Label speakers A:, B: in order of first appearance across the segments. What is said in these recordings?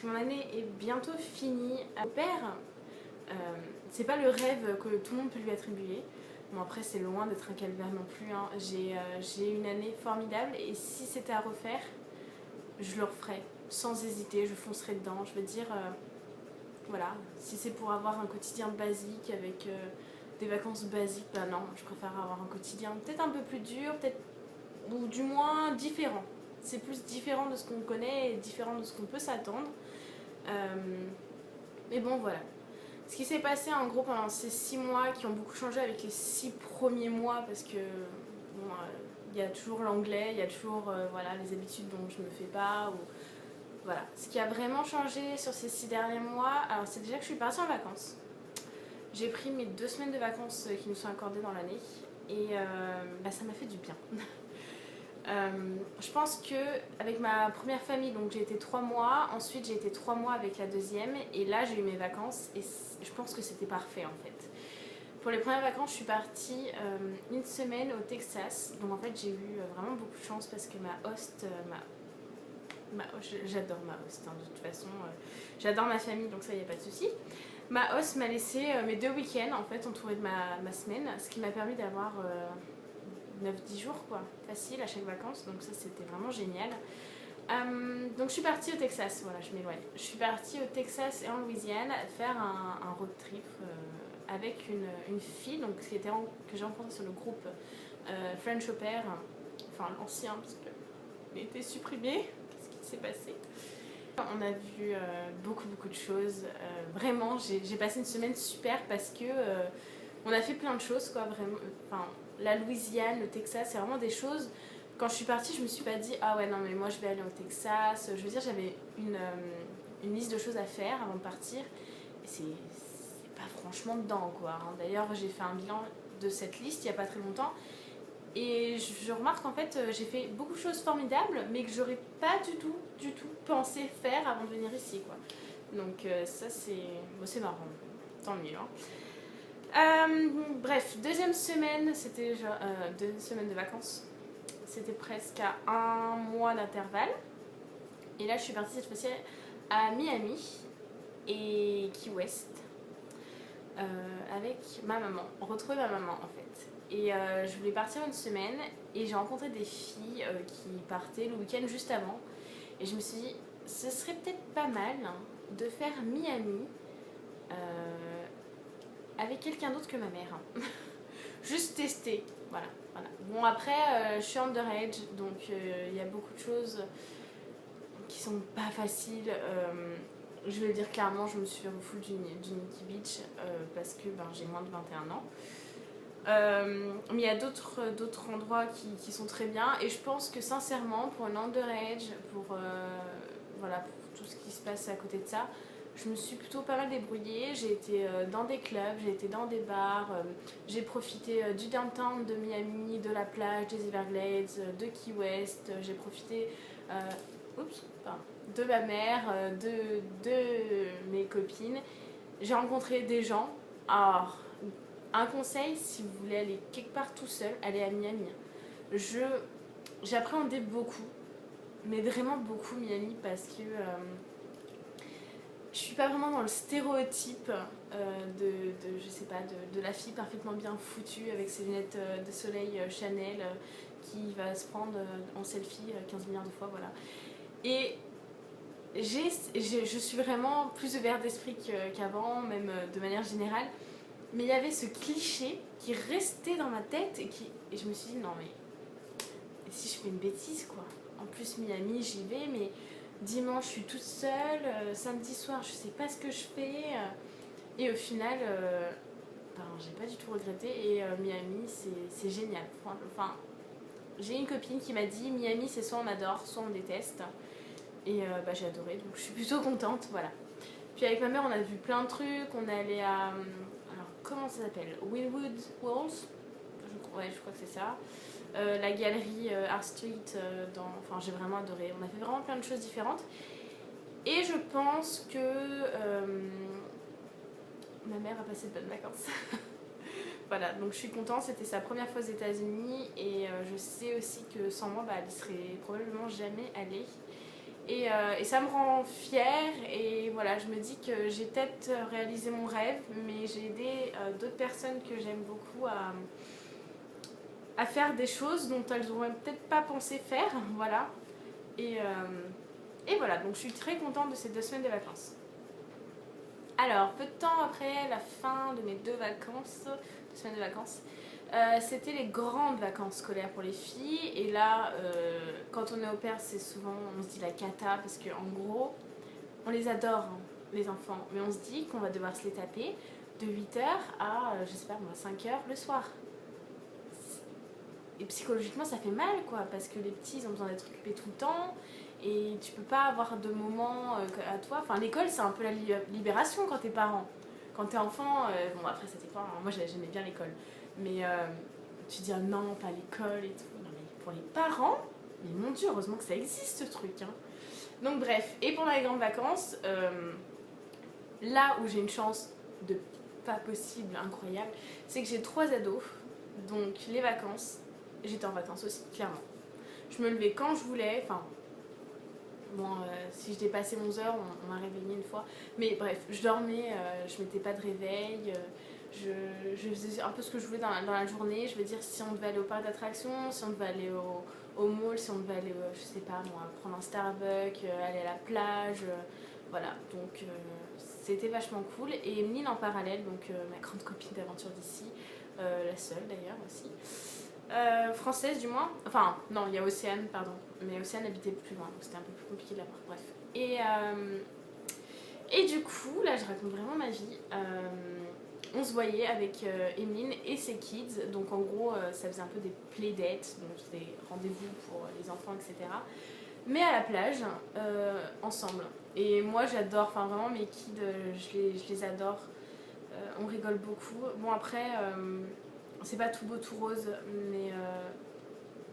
A: que mon année est bientôt finie. Mon père, c'est pas le rêve que tout le monde peut lui attribuer. Bon, après, c'est loin d'être un calvaire non plus, hein. J'ai une année formidable et si c'était à refaire, je le referais sans hésiter, je foncerais dedans. Je veux dire, voilà, si c'est pour avoir un quotidien basique avec des vacances basiques, bah non, je préfère avoir un quotidien peut-être un peu plus dur, peut-être, ou du moins différent. C'est plus différent de ce qu'on connaît et différent de ce qu'on peut s'attendre. Mais bon, voilà. Ce qui s'est passé en gros pendant ces 6 mois qui ont beaucoup changé avec les 6 premiers mois parce que bon, y a toujours l'anglais, il y a toujours voilà, les habitudes dont je ne me fais pas. Ou, voilà. Ce qui a vraiment changé sur ces 6 derniers mois, alors c'est déjà que je suis partie en vacances. J'ai pris mes 2 semaines de vacances qui nous sont accordées dans l'année et bah, ça m'a fait du bien. Je pense que avec ma première famille, donc j'ai été 3 mois, ensuite j'ai été 3 mois avec la deuxième et là j'ai eu mes vacances et je pense que c'était parfait en fait. Pour les premières vacances, je suis partie une semaine au Texas, donc en fait j'ai eu vraiment beaucoup de chance parce que ma host, j'adore ma host hein, de toute façon, j'adore ma famille donc ça y a pas de souci. Ma host m'a laissé mes 2 week-ends en fait entourés de ma semaine, ce qui m'a permis d'avoir 9-10 jours quoi, facile à chaque vacances, donc ça c'était vraiment génial. Donc je suis partie au Texas, voilà je m'éloigne. Je suis partie au Texas et en Louisiane faire un road trip avec une fille donc, que j'ai rencontrée sur le groupe French Au Pair, enfin l'ancien parce qu'il a été supprimé, qu'est-ce qui s'est passé? On a vu beaucoup de choses, vraiment j'ai passé une semaine super parce que on a fait plein de choses quoi, vraiment, enfin la Louisiane, le Texas, c'est vraiment des choses. Quand je suis partie, je me suis pas dit ah ouais non mais moi je vais aller au Texas. Je veux dire j'avais une liste de choses à faire avant de partir et c'est pas franchement dedans quoi. D'ailleurs j'ai fait un bilan de cette liste il y a pas très longtemps et je remarque qu'en fait j'ai fait beaucoup de choses formidables mais que j'aurais pas du tout pensé faire avant de venir ici quoi. Donc ça c'est marrant, tant mieux hein. Bref, deuxième semaine, c'était 2 semaines de vacances. C'était presque à 1 mois d'intervalle. Et là, je suis partie cette fois-ci à Miami et Key West avec ma maman. Retrouver ma maman en fait. Et je voulais partir une semaine et j'ai rencontré des filles qui partaient le week-end juste avant. Et je me suis dit, ce serait peut-être pas mal hein, de faire Miami. Avec quelqu'un d'autre que ma mère. Hein. Juste tester. Voilà. Bon, après, je suis underage, donc il y a beaucoup de choses qui sont pas faciles. Je vais le dire clairement, je me suis fait refouler du Nikki Beach parce que j'ai moins de 21 ans. Mais il y a d'autres endroits qui sont très bien et je pense que sincèrement, pour une underage, pour tout ce qui se passe à côté de ça, je me suis plutôt pas mal débrouillée. J'ai été dans des clubs, j'ai été dans des bars, j'ai profité du downtown de Miami, de la plage, des Everglades, de Key West, j'ai profité de ma mère, de mes copines. J'ai rencontré des gens. Alors, un conseil, si vous voulez aller quelque part tout seul, allez à Miami. J'appréhendais beaucoup, mais vraiment beaucoup Miami parce que je suis pas vraiment dans le stéréotype je sais pas, de la fille parfaitement bien foutue avec ses lunettes de soleil Chanel qui va se prendre en selfie 15 milliards de fois, voilà. Et je suis vraiment plus ouverte d'esprit qu'avant, même de manière générale. Mais il y avait ce cliché qui restait dans ma tête et je me suis dit non mais et si je fais une bêtise quoi. En plus Miami j'y vais mais dimanche je suis toute seule, samedi soir je sais pas ce que je fais et au final j'ai pas du tout regretté et Miami c'est génial. Enfin j'ai une copine qui m'a dit Miami c'est soit on adore soit on déteste et j'ai adoré donc je suis plutôt contente voilà. Puis avec ma mère on a vu plein de trucs, on est allé à alors comment ça s'appelle, Wynwood Walls, je crois que c'est ça. La galerie Art Street, j'ai vraiment adoré. On a fait vraiment plein de choses différentes. Et je pense que ma mère a passé de bonnes vacances. Voilà, donc je suis contente. C'était sa première fois aux États-Unis et je sais aussi que sans moi, elle ne serait probablement jamais allée. Et ça me rend fière et voilà, je me dis que j'ai peut-être réalisé mon rêve, mais j'ai aidé d'autres personnes que j'aime beaucoup à faire des choses dont elles n'auraient peut-être pas pensé faire, voilà. Et, et voilà, donc je suis très contente de ces 2 semaines de vacances. Alors, peu de temps après la fin de mes 2 semaines de vacances, c'était les grandes vacances scolaires pour les filles. Et là, quand on est au père, c'est souvent, on se dit la cata, parce qu'en gros, on les adore, hein, les enfants. Mais on se dit qu'on va devoir se les taper de 8h à, je sais pas moi, 5h le soir. Et psychologiquement, ça fait mal, quoi, parce que les petits, ils ont besoin d'être occupés tout le temps. Et tu peux pas avoir de moments à toi. Enfin, l'école, c'est un peu la libération quand t'es parent. Quand t'es enfant, bon, après, ça dépend. Hein. Moi, j'aimais bien l'école. Mais tu te dis, ah, non, pas l'école et tout. Non, mais pour les parents, mais mon Dieu, heureusement que ça existe ce truc. Hein. Donc, bref. Et pendant les grandes vacances, là où j'ai une chance de pas possible, incroyable, c'est que j'ai 3 ados. Donc, les vacances, j'étais en vacances aussi, clairement. Je me levais quand je voulais. Enfin, bon, si je dépassais 11h, on m'a réveillée une fois. Mais bref, je dormais, je mettais pas de réveil. Je faisais un peu ce que je voulais dans la journée. Je veux dire, si on devait aller au parc d'attractions, si on devait aller au mall, si on devait aller, je sais pas moi, prendre un Starbucks, aller à la plage. Voilà, donc c'était vachement cool. Et Emeline en parallèle, donc ma grande copine d'aventure d'ici, la seule d'ailleurs aussi. Française du moins. Enfin, non, il y a Océane, pardon. Mais Océane habitait plus loin, donc c'était un peu plus compliqué de la voir. Bref. Et du coup, là, je raconte vraiment ma vie. On se voyait avec Emeline et ses kids. Donc en gros, ça faisait un peu des playdates, donc des rendez-vous pour les enfants, etc. Mais à la plage, ensemble. Et moi, j'adore, enfin vraiment, mes kids, je les adore. On rigole beaucoup. Bon, après, c'est pas tout beau, tout rose, mais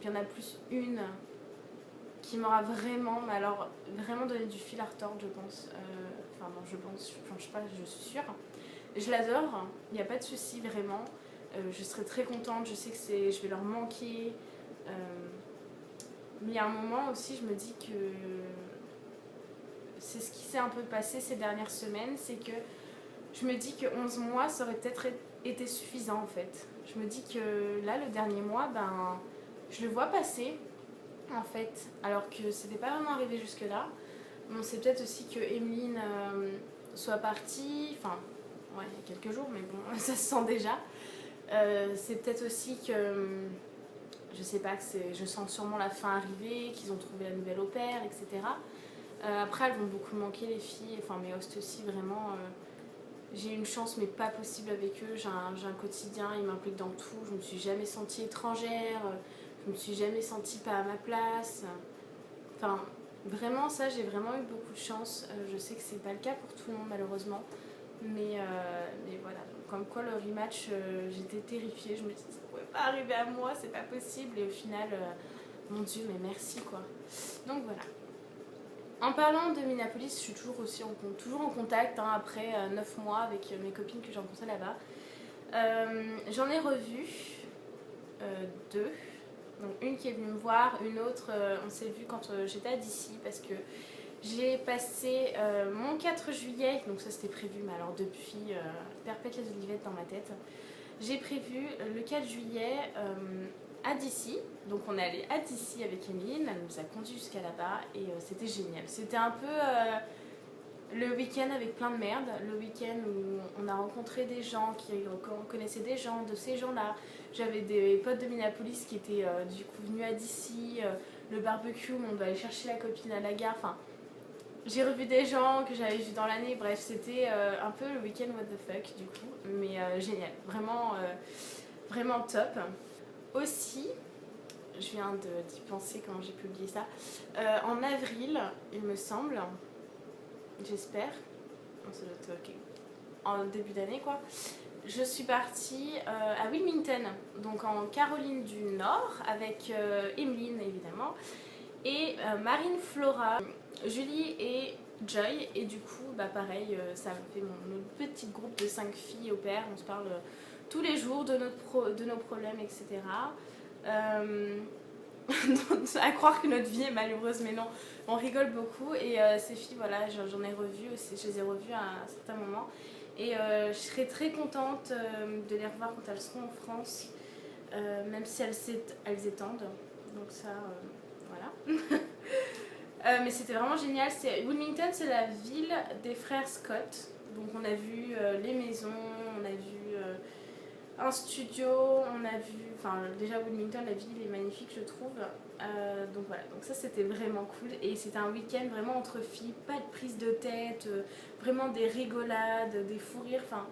A: il y en a plus une qui m'aura vraiment, mais alors vraiment donné du fil à retordre, je pense. Enfin, non, je pense, je sais pas, je suis sûre. Je l'adore, il n'y a pas de souci, vraiment. Je serai très contente, je sais que je vais leur manquer. Mais il y a un moment aussi, je me dis que c'est ce qui s'est un peu passé ces dernières semaines, c'est que je me dis que 11 mois, ça aurait peut-être été suffisant en fait. Je me dis que là, le dernier mois, ben, je le vois passer en fait, alors que c'était pas vraiment arrivé jusque-là. Bon, c'est peut-être aussi que Emeline soit partie, enfin, ouais, il y a quelques jours, mais bon, ça se sent déjà. C'est peut-être aussi que, je sais pas, je sens sûrement la fin arriver, qu'ils ont trouvé la nouvelle au pair, etc. Après, elles vont beaucoup me manquer, les filles, enfin mes hosts aussi, vraiment. J'ai une chance, mais pas possible avec eux. J'ai un quotidien, ils m'impliquent dans tout. Je me suis jamais sentie étrangère, je me suis jamais sentie pas à ma place. Enfin, vraiment, ça, j'ai vraiment eu beaucoup de chance. Je sais que c'est pas le cas pour tout le monde, malheureusement. Mais voilà, comme quoi le rematch, j'étais terrifiée. Je me disais, ça pouvait pas arriver à moi, c'est pas possible. Et au final, mon Dieu, mais merci quoi. Donc voilà. En parlant de Minneapolis, je suis toujours en contact hein, après 9 mois avec mes copines que j'ai rencontrées là-bas. J'en ai revu 2. Donc une qui est venue me voir, une autre, on s'est vu quand j'étais à DC parce que j'ai passé mon 4 juillet, donc ça c'était prévu, mais alors depuis, perpète les olivettes dans ma tête. J'ai prévu le 4 juillet à DC, donc on est allé à DC avec Emeline, elle nous a conduit jusqu'à là-bas et c'était génial. C'était un peu le week-end avec plein de merde, le week-end où on a rencontré des gens qui connaissaient des gens, de ces gens-là. J'avais des potes de Minneapolis qui étaient du coup venus à DC, le barbecue, on doit aller chercher la copine à la gare, enfin... J'ai revu des gens que j'avais vus dans l'année, bref, c'était un peu le week-end what the fuck du coup, mais génial, vraiment, vraiment top. Aussi, je viens d'y penser quand j'ai publié ça, en avril, il me semble, j'espère, en début d'année quoi, je suis partie à Wilmington, donc en Caroline du Nord, avec Emeline évidemment, et Marine Flora, Julie et Joy. Et du coup, bah pareil, ça fait notre petit groupe de 5 filles au pair. On se parle tous les jours de nos problèmes, etc. à croire que notre vie est malheureuse, mais non, on rigole beaucoup. Et ces filles, voilà, j'en ai revues aussi, je les ai revues à un certain moment. Et je serai très contente de les revoir quand elles seront en France, même si elles étendent. Donc ça, voilà. Mais c'était vraiment génial. Wilmington, c'est la ville des frères Scott. Donc on a vu les maisons, on a vu un studio, on a vu... Enfin, déjà Wilmington, la ville est magnifique, je trouve. Donc voilà, donc ça c'était vraiment cool. Et c'était un week-end vraiment entre filles, pas de prise de tête, vraiment des rigolades, des fous rires. Enfin,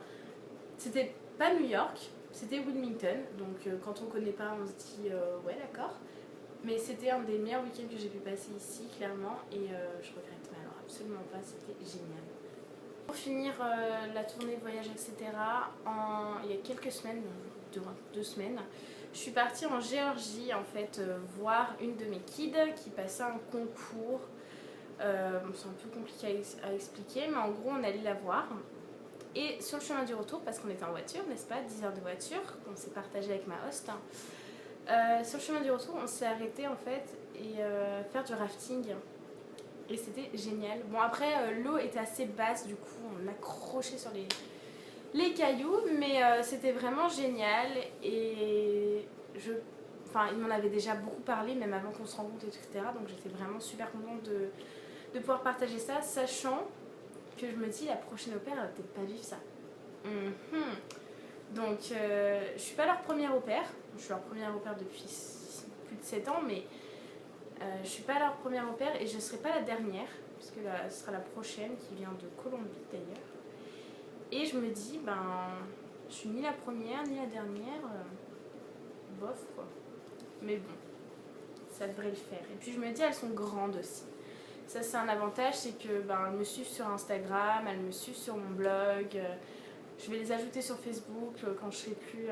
A: c'était pas New York, c'était Wilmington. Donc quand on connaît pas, on se dit ouais, d'accord. Mais c'était un des meilleurs week-ends que j'ai pu passer ici, clairement, et je regrette, mais alors absolument pas, c'était génial. Pour finir la tournée de voyage, etc., il y a quelques semaines, 2 semaines, je suis partie en Géorgie, en fait, voir une de mes kids qui passait un concours. C'est un peu compliqué à expliquer, mais en gros, on allait la voir. Et sur le chemin du retour, parce qu'on était en voiture, n'est-ce pas, 10 heures de voiture, qu'on s'est partagé avec ma host, sur le chemin du retour, on s'est arrêté en fait et faire du rafting. Et c'était génial. Bon, après, l'eau était assez basse, du coup, on accrochait sur les cailloux, mais c'était vraiment génial. Et enfin, il m'en avait déjà beaucoup parlé, même avant qu'on se rencontre, etc. Donc j'étais vraiment super contente de pouvoir partager ça, sachant que je me dis, la prochaine au pair, elle va peut-être pas vivre ça. Donc, je suis pas leur première au pair. Je suis leur première au pair depuis plus de 7 ans, mais je suis pas leur première au pair et je serai pas la dernière, puisque ce sera la prochaine qui vient de Colombie d'ailleurs. Et je me dis, ben, je suis ni la première ni la dernière, bof quoi. Mais bon, ça devrait le faire. Et puis je me dis, elles sont grandes aussi. Ça, c'est un avantage, c'est que ben, elles me suivent sur Instagram, elles me suivent sur mon blog. Je vais les ajouter sur Facebook quand je serai plus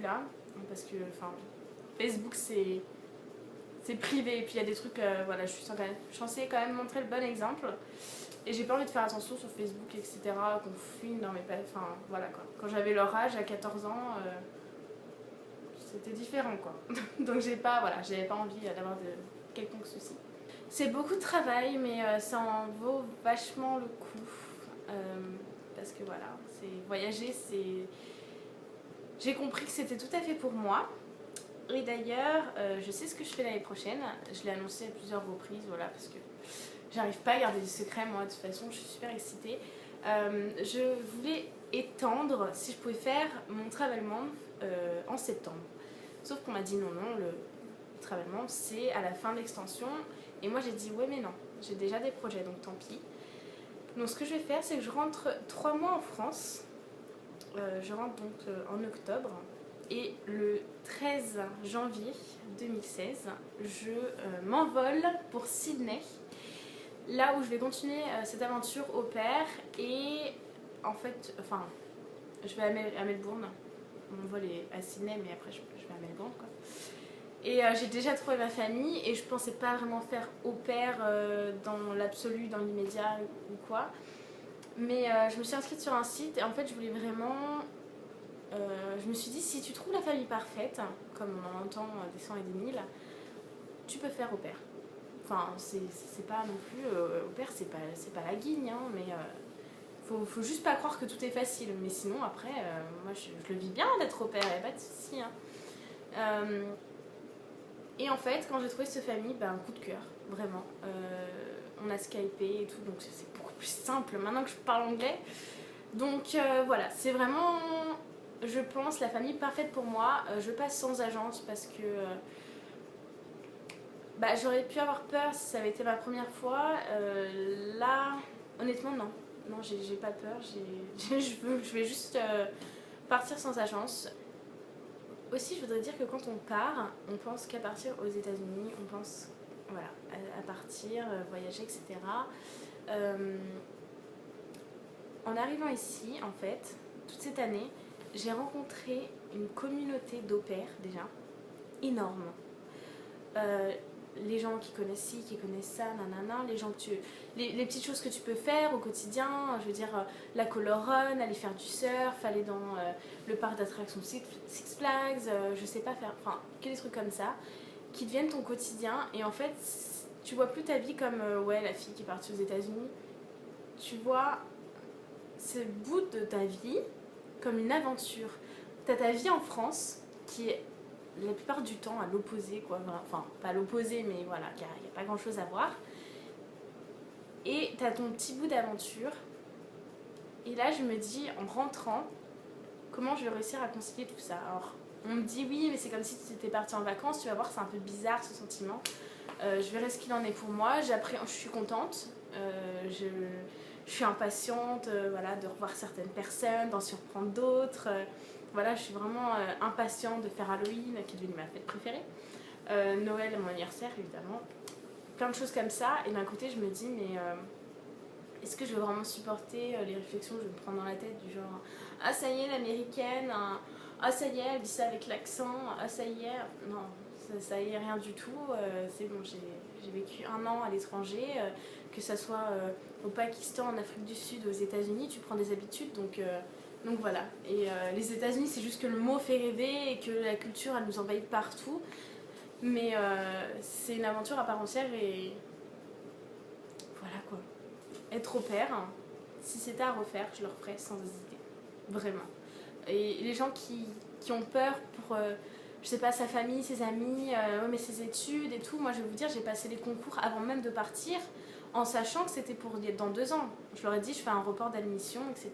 A: là, parce que enfin Facebook c'est privé et puis il y a des trucs voilà, je suis censée quand même montrer le bon exemple et j'ai pas envie de faire attention sur Facebook, etc., qu'on fouine dans mes pages, enfin voilà quoi. Quand j'avais leur âge à 14 ans, c'était différent quoi. Donc j'avais pas envie d'avoir de quelconque souci. C'est beaucoup de travail, mais ça en vaut vachement le coup. Parce que voilà, voyager, j'ai compris que c'était tout à fait pour moi. Et d'ailleurs, je sais ce que je fais l'année prochaine. Je l'ai annoncé à plusieurs reprises, voilà, parce que j'arrive pas à garder des secrets, moi, de toute façon, je suis super excitée. Je voulais étendre si je pouvais faire mon travelment en septembre. Sauf qu'on m'a dit non, le travelment, c'est à la fin de l'extension. Et moi, j'ai dit ouais, mais non, j'ai déjà des projets, donc tant pis. Donc ce que je vais faire, c'est que je rentre 3 mois en France. Je rentre donc en octobre. Et le 13 janvier 2016, je m'envole pour Sydney. Là où je vais continuer cette aventure au pair. Et en fait, enfin, je vais à Melbourne. Mon vol est à Sydney, mais après je vais à Melbourne quoi. Et j'ai déjà trouvé ma famille et je pensais pas vraiment faire au pair dans l'absolu, dans l'immédiat ou quoi. Mais je me suis inscrite sur un site et en fait je voulais vraiment... je me suis dit, si tu trouves la famille parfaite, comme on en entend des 100 et des 1000, tu peux faire au pair. Enfin, c'est pas non plus... au pair, c'est pas la guigne, hein, mais... faut juste pas croire que tout est facile. Mais sinon, après, moi je le vis bien d'être au pair, y a pas de souci. Hein. Et en fait, quand j'ai trouvé cette famille, ben, un coup de cœur, vraiment. On a Skypé et tout, donc c'est beaucoup plus simple maintenant que je parle anglais. Donc voilà, c'est vraiment, je pense, la famille parfaite pour moi. Je passe sans agence parce que bah, j'aurais pu avoir peur si ça avait été ma première fois. Là, honnêtement, non. Non, j'ai pas peur. Je vais juste partir sans agence. Aussi, je voudrais dire que quand on part, on pense qu'à partir aux États-Unis, on pense voilà, à partir, voyager, etc. En arrivant ici, en fait, toute cette année, j'ai rencontré une communauté d'au pair déjà énorme. les gens qui connaissent ci, qui connaissent ça, nanana, les gens que les petites choses que tu peux faire au quotidien, je veux dire la color run, aller faire du surf, aller dans le parc d'attractions Six Flags, je sais pas faire, enfin que des trucs comme ça, qui deviennent ton quotidien et en fait tu vois plus ta vie comme ouais la fille qui est partie aux États-Unis, tu vois ce bout de ta vie comme une aventure. T'as ta vie en France qui est la plupart du temps à l'opposé, quoi. Enfin, pas à l'opposé, mais voilà, il n'y a pas grand chose à voir. Et t'as ton petit bout d'aventure. Et là, je me dis, en rentrant, comment je vais réussir à concilier tout ça. Alors, on me dit, oui, mais c'est comme si tu étais parti en vacances, tu vas voir, c'est un peu bizarre ce sentiment. Je verrai ce qu'il en est pour moi. Je suis contente. Je suis impatiente voilà, de revoir certaines personnes, d'en surprendre d'autres. Voilà, je suis vraiment impatiente de faire Halloween, qui est devenu ma fête préférée. Noël, mon anniversaire, évidemment. Plein de choses comme ça. Et d'un côté, je me dis, mais est-ce que je vais vraiment supporter les réflexions que je vais me prendre dans la tête du genre ah, ça y est, l'américaine, ah, ça y est, elle dit ça avec l'accent, ah, ça y est. Non, ça y est, rien du tout. C'est bon, j'ai vécu 1 an à l'étranger, que ça soit au Pakistan, en Afrique du Sud, aux États-Unis, tu prends des habitudes, donc voilà. Et les États-Unis, c'est juste que le mot fait rêver et que la culture, elle nous envahit partout. Mais c'est une aventure à part entière et voilà quoi. Être au père, si c'était à refaire, je le referais sans hésiter. Vraiment. Et les gens qui ont peur pour, je sais pas, sa famille, ses amis, ouais, mais ses études et tout, moi je vais vous dire, j'ai passé les concours avant même de partir en sachant que c'était pour dans 2 ans. Je leur ai dit, je fais un report d'admission, etc.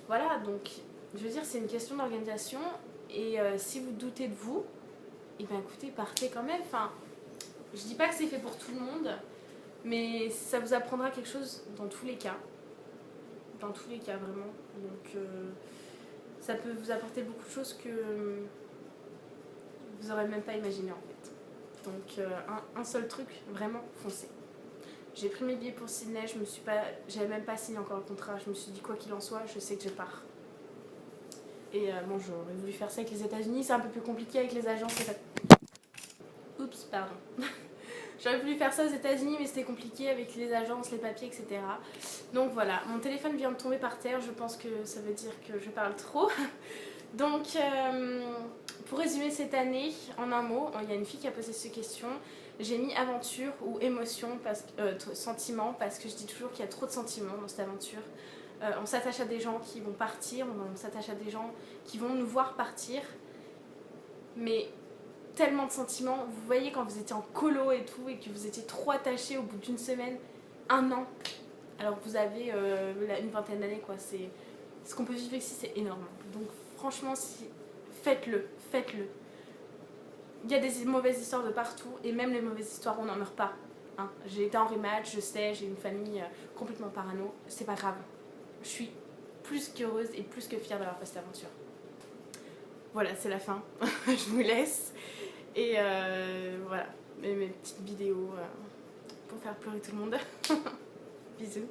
A: Voilà, donc je veux dire, c'est une question d'organisation et si vous doutez de vous, et bien écoutez, partez quand même. Enfin, je dis pas que c'est fait pour tout le monde, mais ça vous apprendra quelque chose dans tous les cas. Dans tous les cas, vraiment. Donc, ça peut vous apporter beaucoup de choses que vous n'aurez même pas imaginé en fait. Donc, un seul truc, vraiment, foncez. J'ai pris mes billets pour Sydney, j'avais même pas signé encore le contrat. Je me suis dit, quoi qu'il en soit, je sais que je pars. Et bon, j'aurais voulu faire ça avec les États-Unis, c'est un peu plus compliqué avec les agences. Oups, pardon. J'aurais voulu faire ça aux États-Unis, mais c'était compliqué avec les agences, les papiers, etc. Donc voilà, mon téléphone vient de tomber par terre, je pense que ça veut dire que je parle trop. Donc, pour résumer cette année, en un mot, il y a une fille qui a posé cette question. J'ai mis aventure ou émotion, sentiment, parce que je dis toujours qu'il y a trop de sentiments dans cette aventure. On s'attache à des gens qui vont partir, on s'attache à des gens qui vont nous voir partir. Mais tellement de sentiments, vous voyez quand vous étiez en colo et tout, et que vous étiez trop attachés au bout d'une semaine, 1 an, alors que vous avez une vingtaine d'années, quoi. C'est ce qu'on peut vivre ici, c'est énorme. Donc franchement, faites-le. Il y a des mauvaises histoires de partout, et même les mauvaises histoires, on n'en meurt pas. Hein. J'ai été en rematch, je sais, j'ai une famille complètement parano, c'est pas grave. Je suis plus qu'heureuse et plus que fière d'avoir fait cette aventure. Voilà, c'est la fin. Je vous laisse. Et voilà, mes petites vidéos pour faire pleurer tout le monde. Bisous.